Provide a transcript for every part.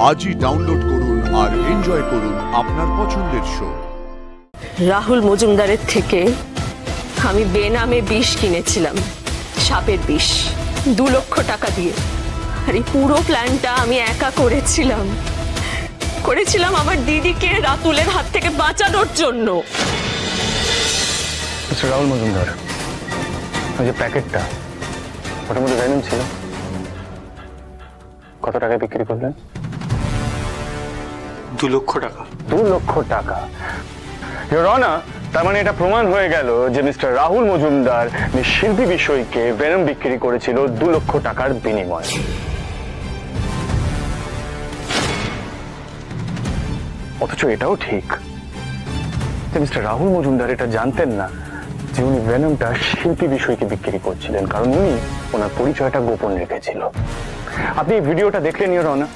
আজই ডাউনলোড করুন আর এনজয় করুন আপনার পছন্দের শো। রাহুল মজুমদারের থেকে আমি বেনামে বিষ কিনেছিলাম, সাপের বিষ, 2 লক্ষ টাকা দিয়ে। আর এই পুরো প্ল্যানটা আমি একা করেছিলাম আমার দিদিকে রাতুলের হাত থেকে বাঁচানোর জন্য। রাহুল মজুমদার, ওই যে প্যাকেটটা, ওটার মধ্যে ভেনম ছিল, কত টাকায় বিক্রি করলেন? 2 লক্ষ টাকা। 2 লক্ষ টাকা? ইওর অনার, তার মানে এটা প্রমাণ হয়ে গেল যে মিস্টার রাহুল মজুমদার শিল্পী বিষয়কে ভেনম বিক্রি করেছিল 2 লক্ষ টাকার বিনিময়ে। অথচ এটাও ঠিক যে মিস্টার রাহুল মজুমদার এটা জানতেন না যে উনি ভেনমটা শিল্পী বিষয়কে বিক্রি করছিলেন, কারণ উনি ওনার পরিচয়টা গোপন রেখেছিল। আপনি এই ভিডিওটা দেখলেন ইওর অনার,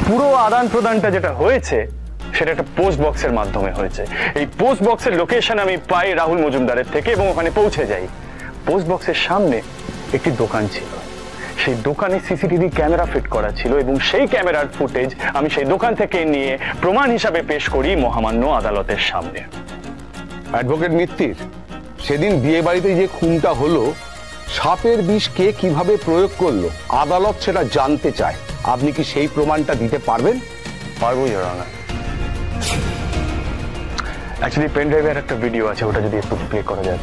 পুরো আদান প্রদানটা যেটা হয়েছে সেটা একটা পোস্ট বক্সের মাধ্যমে হয়েছে। এই পোস্ট বক্সের লোকেশন আমি পাই রাহুল মজুমদারের থেকে এবং ওখানে পৌঁছে যাই। পোস্ট বক্সের সামনে একটি দোকান ছিল, সেই দোকানে সিসিটিভি ক্যামেরা ফিট করা ছিল এবং সেই ক্যামেরার ফুটেজ আমি সেই দোকান থেকে নিয়ে প্রমাণ হিসাবে পেশ করি মহামান্য আদালতের সামনে। অ্যাডভোকেট মিত্তির, সেদিন বিয়ে বাড়িতে যে খুনটা হলো, সাপের বিষ কে কিভাবে প্রয়োগ করলো, আদালত সেটা জানতে চায়। আপনি কি সেই প্রমাণটা দিতে পারবেন? পারবো ইওর অনার। অ্যাকচুয়ালি পেন ড্রাইভের একটা ভিডিও আছে, ওটা যদি একটু প্লে করা যায়।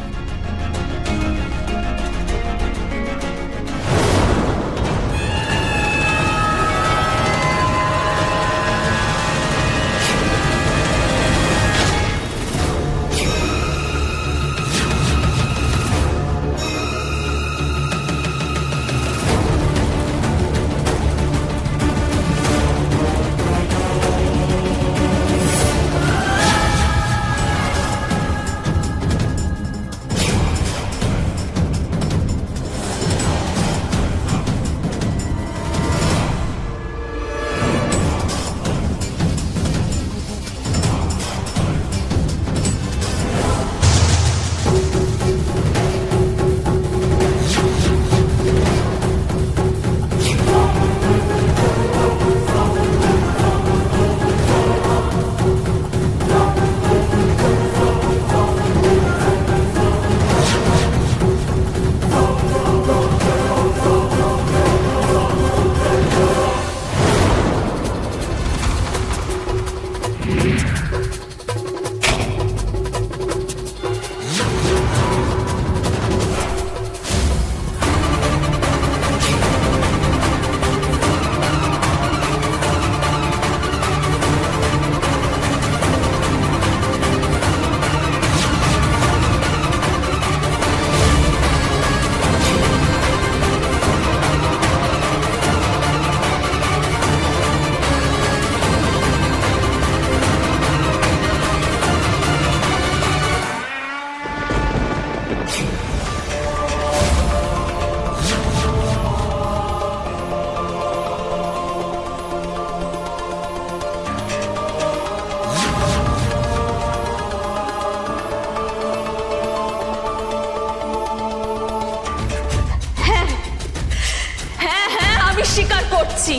স্বীকার করছি,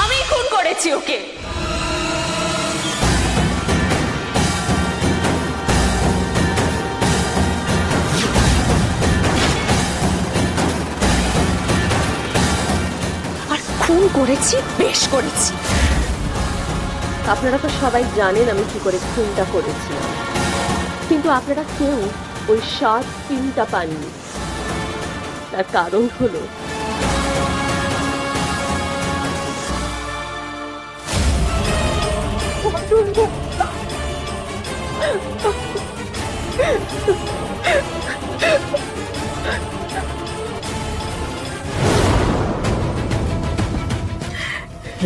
আমি খুন করেছি ওকে। আর খুন করেছি, বেশ করেছি। আপনারা তো সবাই জানেন আমি কি করে খুনটা করেছিলাম, কিন্তু আপনারা কেউ ওই স্বাদ ফিল্মটা পাননি। তার কারণ হলো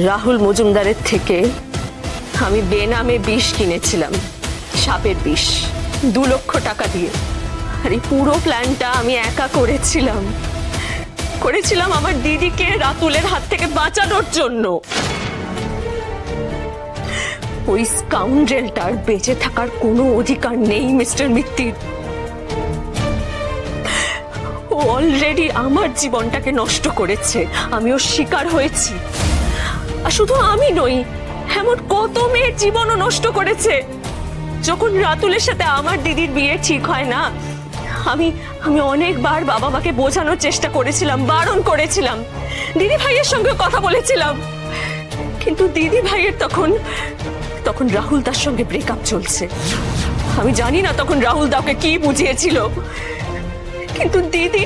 রাহুল মজুমদারের থেকে আমি বেনামে বিষ কিনেছিলাম, সাপের বিষ, 2 লক্ষ টাকা দিয়ে। আর এই পুরো প্ল্যানটা আমি একা করেছিলাম আমার দিদিকে রাতুলের হাত থেকে বাঁচানোর জন্য। ওই স্কাউন্ড্রেলটার বেঁচে থাকার কোনো অধিকার নেই মিস্টার মিত্তির। ও অলরেডি আমার জীবনটাকে নষ্ট করেছে, আমি ওর শিকার হয়েছি। আর শুধু আমি নই, এমন কত মেয়ের জীবনও নষ্ট করেছে। যখন রাতুলের সাথে আমার দিদির বিয়ে ঠিক হয় না, আমি আমি অনেকবার বাবা মাকে বোঝানোর চেষ্টা করেছিলাম, বারণ করেছিলাম, দিদি ভাইয়ের সঙ্গে কথা বলেছিলাম, কিন্তু দিদি ভাইয়ের তখন রাহুল দার সঙ্গে ব্রেকআপ চলছে। আমি জানি না তখন রাহুল দাকে কি বুঝিয়েছিল, কিন্তু দিদি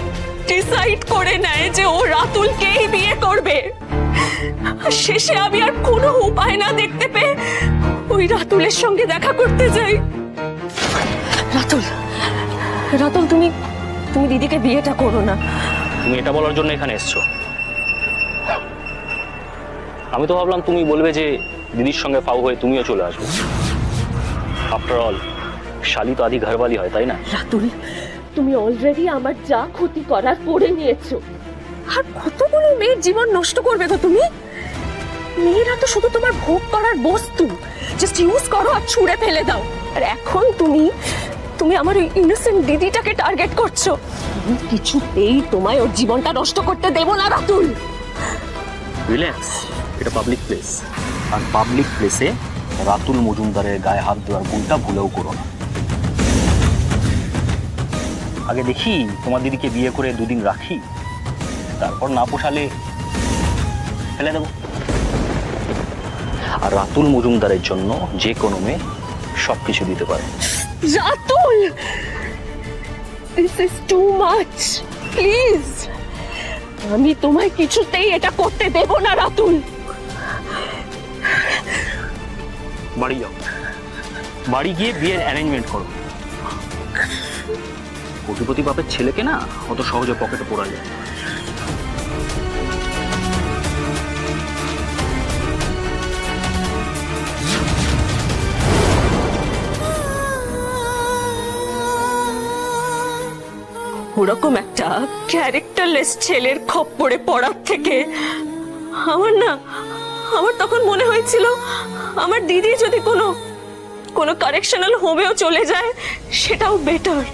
ডিসাইড করে নেয় যে ও রাতুলকেই বিয়ে করবে। আর শেষে আমি আর কোনো উপায় না দেখতে পেয়ে ওই রাতুলের সঙ্গে দেখা করতে যাই। রাতুল, রাতুল, তুমি দিদিকে বিয়েটা করো না। তুমি এটা বলার জন্য এখানে এসছো? আমি তো ভাবলাম তুমি বলবে যে দিদির সঙ্গে ফাউ হয়ে তুমিও চলে আসবে। আফটার অল শালি তো আদি ঘরবালি হয়, তাই না? রাতুল, তুমি অলরেডি আমার যা ক্ষতি করার করে নিয়েছো। আর কতগুলো মেয়ের জীবন নষ্ট করবে গো তুমি? মেয়েরা তো শুধু তোমার ভোগ করার বস্তু, জাস্ট ইউজ করো আর ছুঁড়ে ফেলে দাও। আর এখন তুমি আমার ওই ইনোসেন্ট দিদিটাকে টার্গেট করছো। আমি কিছুতেই তোমায় ওর জীবনটা নষ্ট করতে দেব না রাতুল। রিল্যাক্স, এটা পাবলিক প্লেস, আর পাবলিক প্লেসে রাতুল মজুমদারের গায়ে হাত দেওয়ার গুণটা ভুলেও করো না। আগে দেখি তোমার দিদিকে বিয়ে করে দুদিন রাখি, তারপর না পোষালে ফেলে দেব। আর রাতুল মজুমদারের জন্য যে কোনো মেয়ে সবকিছু দিতে পারে। Ratul, this is too much, please. আমি তোমায় কিছুতেই এটা করতে দেব না রাতুল। বাড়ি যাও, বাড়ি গিয়ে বিয়ের অ্যারেঞ্জমেন্ট করো। কোটিপতি বাপের ছেলেকে না অত সহজে পকেটে পড়া যায়। ওরকম একটা ক্যারেক্টারলেস ছেলের খপ্পরে পড়ার থেকে আমার তখন মনে হয়েছিল আমার দিদি যদি কোনো কারেকশনাল হোমেও চলে যায় সেটাও বেটার।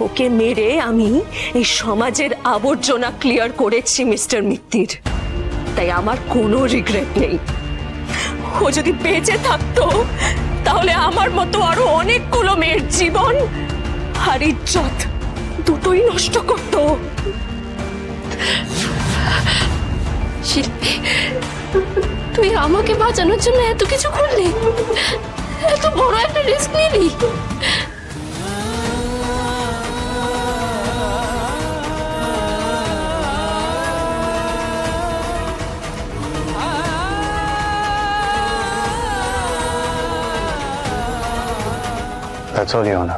ওকে মেরে আমি এই সমাজের আবর্জনা ক্লিয়ার করেছি মিস্টার মিত্তির, তাই আমার কোনো রিগ্রেট নেই। ও যদি বেঁচে থাকতো তাহলে আমার মতো আরো অনেকগুলো মেয়ের জীবন আর ইজ্জত দুটোই নষ্ট করত। শিল্পী, তুই আমাকে বাঁচানোর জন্য এত কিছু করলি, এত বড় একটা রিস্ক নিলি। That's all, Yona.